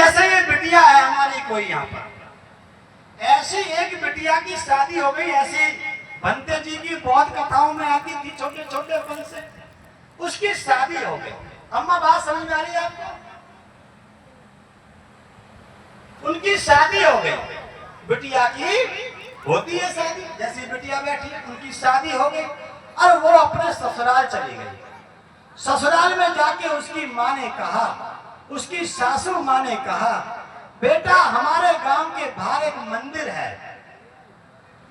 जैसे ये बिटिया है हमारी कोई यहाँ पर, ऐसी एक बिटिया की शादी हो गई। ऐसी भंते जी की बहुत कथाओं में आती थी, छोटे छोटे बन से उसकी शादी हो गई। अम्मा बात समझ में आ रही है आपको? उनकी शादी हो गई, बिटिया की होती है शादी, जैसी बिटिया बैठी है उनकी शादी हो गई और वो अपने ससुराल चली गई। ससुराल में जाके उसकी माँ ने कहा, उसकी सासू माँ ने कहा, बेटा हमारे गांव के बाहर एक मंदिर है,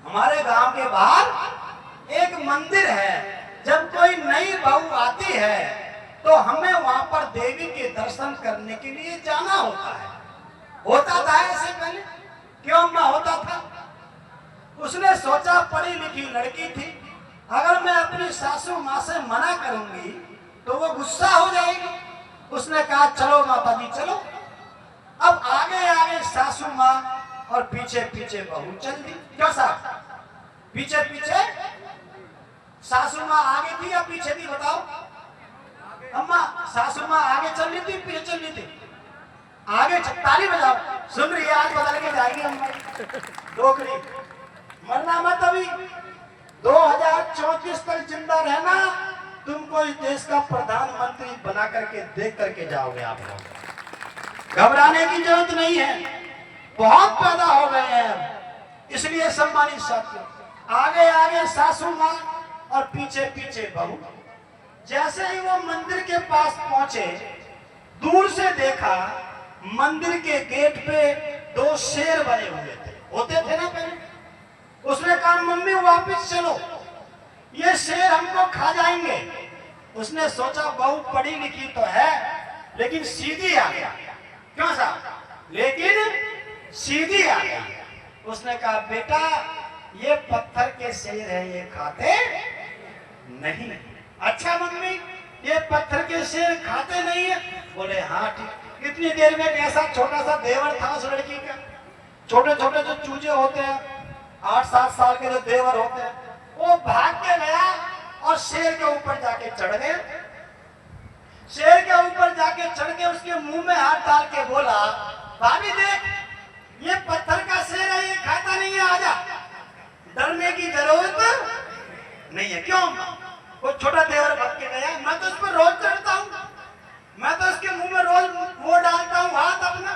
हमारे गांव के बाहर एक मंदिर है। जब कोई नई बहू आती है तो हमें वहां पर देवी के दर्शन करने के लिए जाना होता है। होता था ऐसे पहले? क्यों अम्मा होता था? उसने सोचा पढ़ी लिखी लड़की थी, अगर मैं अपनी सासू माँ से मना करूंगी तो वो गुस्सा हो जाएगी। उसने कहा चलो माता जी चलो। अब आगे आगे सासू माँ और पीछे पीछे बहू चल दी। क्यों साहब? पीछे पीछे सासू माँ आगे थी या पीछे थी बताओ? अम्मा सासू माँ आगे चल रही थी पीछे चल रही थी? आगे। ताली बजाओ। सुन रही है? आज बदल के जाएगी अम्मा डोकरी। मरना मत अभी, 2034 तक जिंदा रहना। तुमको इस देश का प्रधानमंत्री बना करके देख करके जाओगे आप लोग। घबराने की जरूरत नहीं है, बहुत पैदा हो गए हैं। इसलिए सम्मानित साथियों, आगे आगे सासू माँ और पीछे पीछे बहू। जैसे ही वो मंदिर के पास पहुंचे, दूर से देखा मंदिर के गेट पे 2 शेर बने हुए थे। होते थे ना पहले। उसने कहा मम्मी वापस चलो, ये शेर हमको खा जाएंगे। उसने सोचा बहू पढ़ी लिखी तो है लेकिन सीधी आ गया। क्यों साहब? लेकिन सीधी आ गया। उसने कहा बेटा ये पत्थर के शेर है, ये खाते नहीं। अच्छा मम्मी ये पत्थर के शेर खाते नहीं है? बोले हाँ ठीक। कितनी देर में ऐसा छोटा सा देवर था उस लड़की का, छोटे छोटे जो चूजे होते हैं 8-7 साल के जो देवर होते हैं, वो भाग के गया और शेर के ऊपर जाके चढ़ गए। शेर के ऊपर जाके चढ़ के उसके मुंह में हाथ डाल के बोला भाभी देख ये पत्थर का शेर है, ये खाता नहीं है, आजा। डरने की जरूरत नहीं है। क्यों? वो छोटा देवर भाग के गया, मैं तो उस पर रोज चढ़ता हूँ, मैं तो उसके मुंह में रोज वो डालता हूँ हाथ अपना,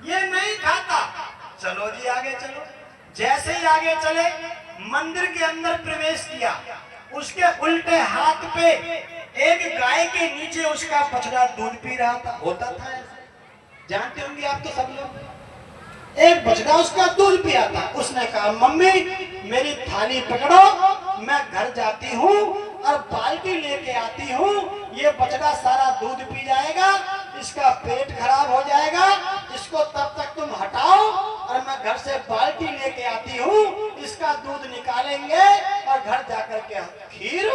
ये नहीं खाता। चलो जी आगे चलो। जैसे ही आगे चले मंदिर के अंदर प्रवेश किया, उसके उल्टे हाथ पे एक गाय के नीचे उसका बछड़ा दूध पी रहा था। होता था ऐसे, जानते होंगे आप तो सब लोग। एक बछड़ा उसका दूध पिया था। उसने कहा मम्मी मेरी थाली पकड़ो, मैं घर जाती हूँ और बाल्टी लेके आती हूँ, ये बछड़ा सारा दूध पी जाएगा, इसका पेट खराब हो जाएगा, इसको तब तक तुम हटाओ और मैं घर से बाल्टी लेके आती हूँ, इसका दूध निकालेंगे और घर जाकर के खीर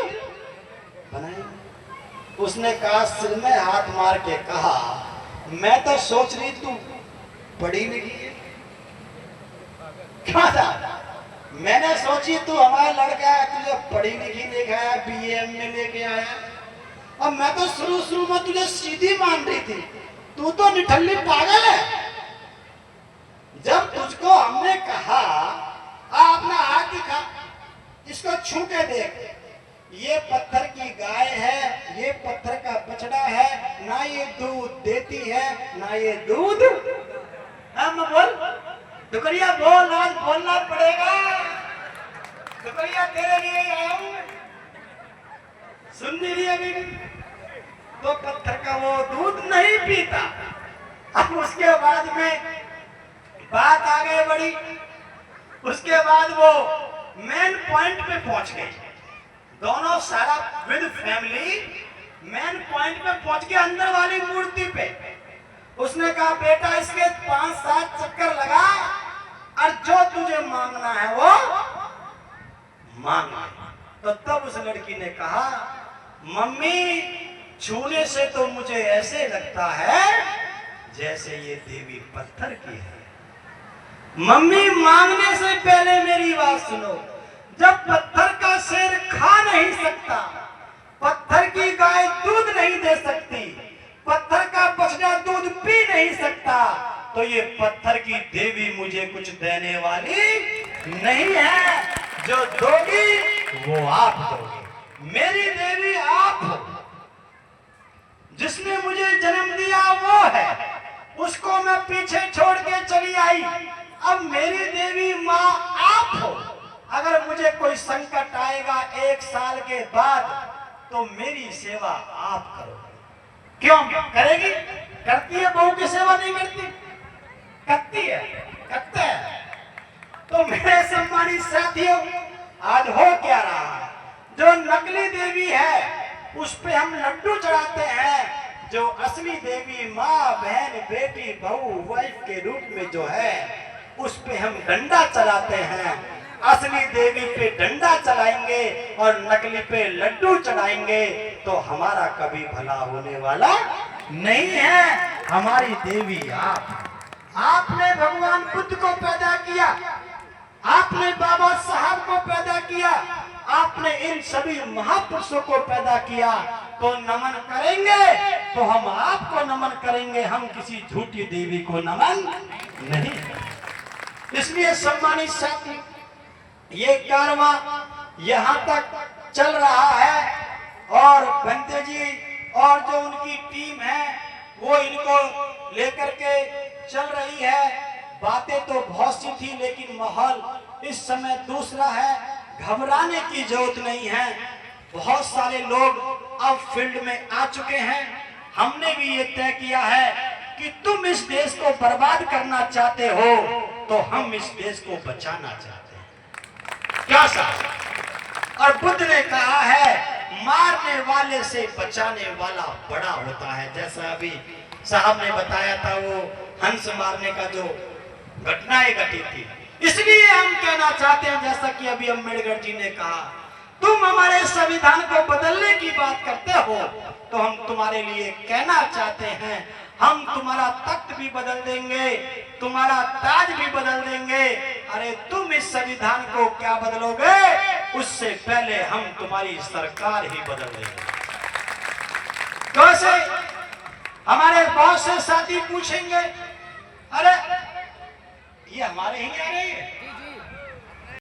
बनाएंगे। उसने कहा सिर में हाथ मार के कहा मैं तो सोच रही तू पढ़ी लिखी है। क्या था? मैंने सोची तू हमारा लड़का है, तुझे पढ़ी लिखी लेके आया, BA MA लेके आया। अब मैं तो शुरू में तुझे सीधी मान रही थी, तू तो निठल्ली पागल है। जब तुझको हमने कहा अपना हाथ दिखा, इसको छू के देख, ये पत्थर की गाय है, ये पत्थर का बछड़ा है, ना ये दूध देती है ना ये दूध। हम बोल दुकरिया बोल, आज बोलना पड़ेगा। दुकरिया तेरे लिए आया हूं। सुन रही अभी तो पत्थर का वो दूध नहीं पीता। अब उसके बाद में बात आगे बढ़ी। उसके बाद वो मेन पॉइंट पे पहुंच गए, दोनों सारा विद फैमिली मेन पॉइंट पे पहुंच के अंदर वाली मूर्ति पे। उसने कहा बेटा इसके 5-7 चक्कर लगा और जो तुझे मांगना है वो मांग। तो तब उस लड़की ने कहा मम्मी छूने से तो मुझे ऐसे लगता है जैसे ये देवी पत्थर की है। मम्मी मांगने से पहले मेरी बात सुनो। जब पत्थर का शेर खा नहीं सकता, पत्थर की गाय दूध नहीं दे सकती, पत्थर का बछड़ा दूध पी नहीं सकता, तो ये पत्थर की देवी मुझे कुछ देने वाली नहीं है। जो दोगी वो आप दोगे। मेरी देवी आप हो। जिसने मुझे जन्म दिया वो है, उसको मैं पीछे छोड़ के चली आई। अब मेरी देवी माँ आप हो। अगर मुझे कोई संकट आएगा 1 साल के बाद, तो मेरी सेवा आप करोगे। क्यों करेगी? करती है? बहू की सेवा नहीं करती? करती है, करते हैं। तो मेरे सम्मानित साथियों, आज हो क्या रहा है? जो नकली देवी है उस पे हम लड्डू चढ़ाते हैं। जो असली देवी माँ, बहन, बेटी, बहू, वाइफ के रूप में जो है, उस पे हम डंडा चलाते हैं। असली देवी पे डंडा चलाएंगे और नकली पे लड्डू चढ़ाएंगे तो हमारा कभी भला होने वाला नहीं है। हमारी देवी आपने भगवान बुद्ध को पैदा किया, आपने बाबा साहब को पैदा किया, आपने इन सभी महापुरुषों को पैदा किया, तो नमन करेंगे तो हम आपको नमन करेंगे, हम किसी झूठी देवी को नमन नहीं। इसलिए सम्मानित साथी, ये कारवां यहाँ तक चल रहा है और बंते जी और जो उनकी टीम है वो इनको लेकर के चल रही है। बातें तो बहुत सी थी, लेकिन माहौल इस समय दूसरा है। घबराने की जरूरत नहीं है। बहुत सारे लोग अब फील्ड में आ चुके हैं। हमने भी ये तय किया है कि तुम इस देश को बर्बाद करना चाहते हो तो हम इस देश को बचाना चाहते हैं। क्या साहब? और बुद्ध ने कहा है, मारने वाले से बचाने वाला बड़ा होता है। जैसा अभी साहब ने बताया था, वो हंस मारने का जो घटनाएं घटी थी। इसलिए हम कहना चाहते हैं, जैसा कि अभी अम्बेडकर जी ने कहा, तुम हमारे संविधान को बदलने की बात करते हो तो हम तुम्हारे लिए कहना चाहते हैं, हम तुम्हारा तख्त भी बदल देंगे, तुम्हारा ताज भी बदल देंगे। अरे तुम इस संविधान को क्या बदलोगे, उससे पहले हम तुम्हारी सरकार ही बदल देंगे। कैसे? हमारे बहुत से साथी पूछेंगे, अरे ये हमारे ही आ रही है,